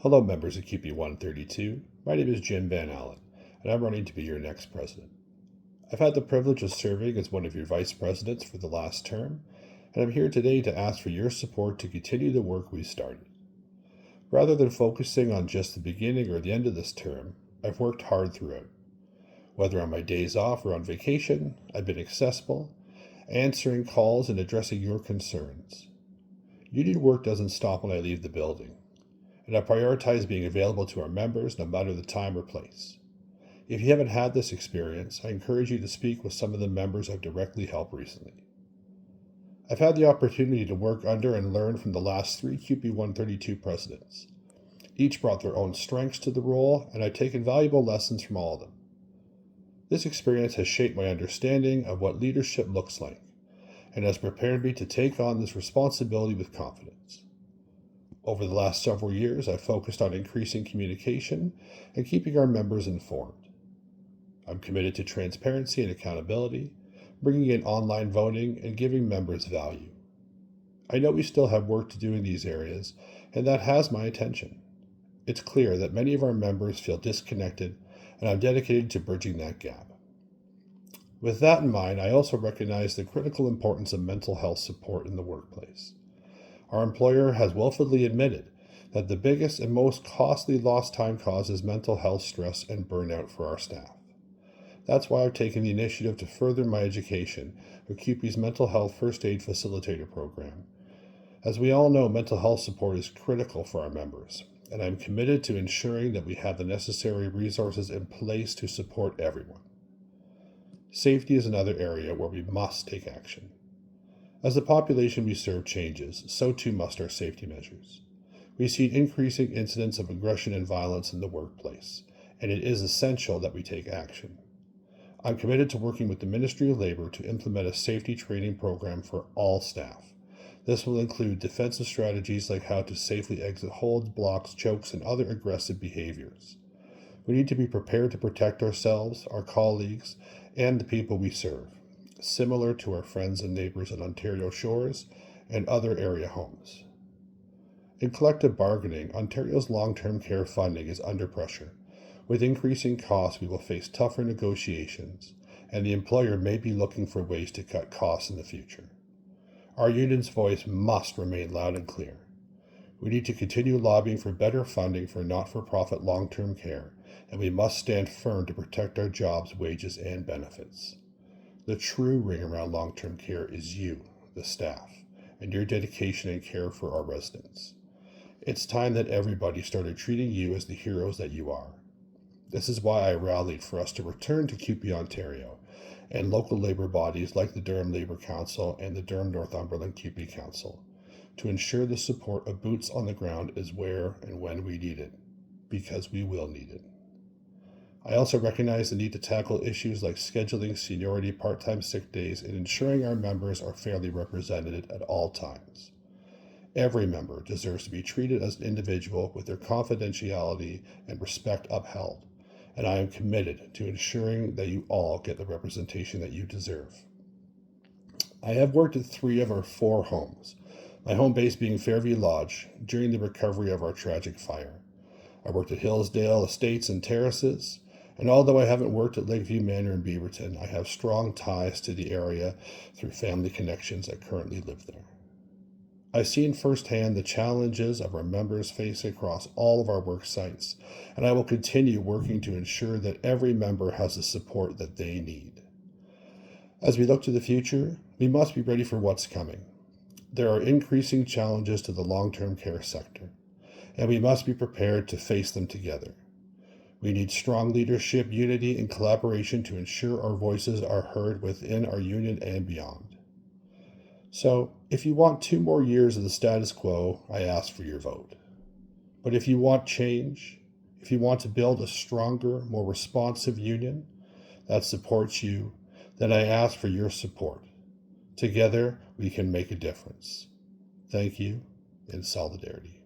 Hello, members of QP 132. My name is Jim Van Allen, and I'm running to be your next president. I've had the privilege of serving as one of your vice presidents for the last term, and I'm here today to ask for your support to continue the work we started. Rather than focusing on just the beginning or the end of this term, I've worked hard throughout. Whether on my days off or on vacation, I've been accessible, answering calls and addressing your concerns. Union work doesn't stop when I leave the building, and I prioritize being available to our members no matter the time or place. If you haven't had this experience, I encourage you to speak with some of the members I've directly helped recently. I've had the opportunity to work under and learn from the last 3 QP 132 presidents. Each brought their own strengths to the role, and I've taken valuable lessons from all of them. This experience has shaped my understanding of what leadership looks like, and has prepared me to take on this responsibility with confidence. Over the last several years, I've focused on increasing communication and keeping our members informed. I'm committed to transparency and accountability, bringing in online voting and giving members value. I know we still have work to do in these areas, and that has my attention. It's clear that many of our members feel disconnected, and I'm dedicated to bridging that gap. With that in mind, I also recognize the critical importance of mental health support in the workplace. Our employer has willfully admitted that the biggest and most costly lost time cause is mental health stress and burnout for our staff. That's why I've taken the initiative to further my education of CUPE's Mental Health First Aid Facilitator program. As we all know, mental health support is critical for our members, and I'm committed to ensuring that we have the necessary resources in place to support everyone. Safety is another area where we must take action. As the population we serve changes, so too must our safety measures. We see increasing incidents of aggression and violence in the workplace, and it is essential that we take action. I'm committed to working with the Ministry of Labor to implement a safety training program for all staff. This will include defensive strategies like how to safely exit holds, blocks, chokes, and other aggressive behaviors. We need to be prepared to protect ourselves, our colleagues, and the people we serve, similar to our friends and neighbors on Ontario shores and other area homes. In collective bargaining, Ontario's long-term care funding is under pressure. With increasing costs, we will face tougher negotiations, and the employer may be looking for ways to cut costs in the future. Our union's voice must remain loud and clear. We need to continue lobbying for better funding for not-for-profit long-term care, and we must stand firm to protect our jobs, wages, and benefits. The true ring around long-term care is you, the staff, and your dedication and care for our residents. It's time that everybody started treating you as the heroes that you are. This is why I rallied for us to return to CUPE Ontario and local labour bodies like the Durham Labour Council and the Durham Northumberland CUPE Council to ensure the support of boots on the ground is where and when we need it, because we will need it. I also recognize the need to tackle issues like scheduling seniority part-time sick days and ensuring our members are fairly represented at all times. Every member deserves to be treated as an individual with their confidentiality and respect upheld, and I am committed to ensuring that you all get the representation that you deserve. I have worked at 3 of our 4 homes, my home base being Fairview Lodge, during the recovery of our tragic fire. I worked at Hillsdale Estates and Terraces, and although I haven't worked at Lakeview Manor in Beaverton, I have strong ties to the area through family connections that currently live there. I've seen firsthand the challenges of our members face across all of our work sites, and I will continue working to ensure that every member has the support that they need. As we look to the future, we must be ready for what's coming. There are increasing challenges to the long-term care sector, and we must be prepared to face them together. We need strong leadership, unity, and collaboration to ensure our voices are heard within our union and beyond. So, if you want 2 more years of the status quo, I ask for your vote. But if you want change, if you want to build a stronger, more responsive union that supports you, then I ask for your support. Together, we can make a difference. Thank you, in solidarity.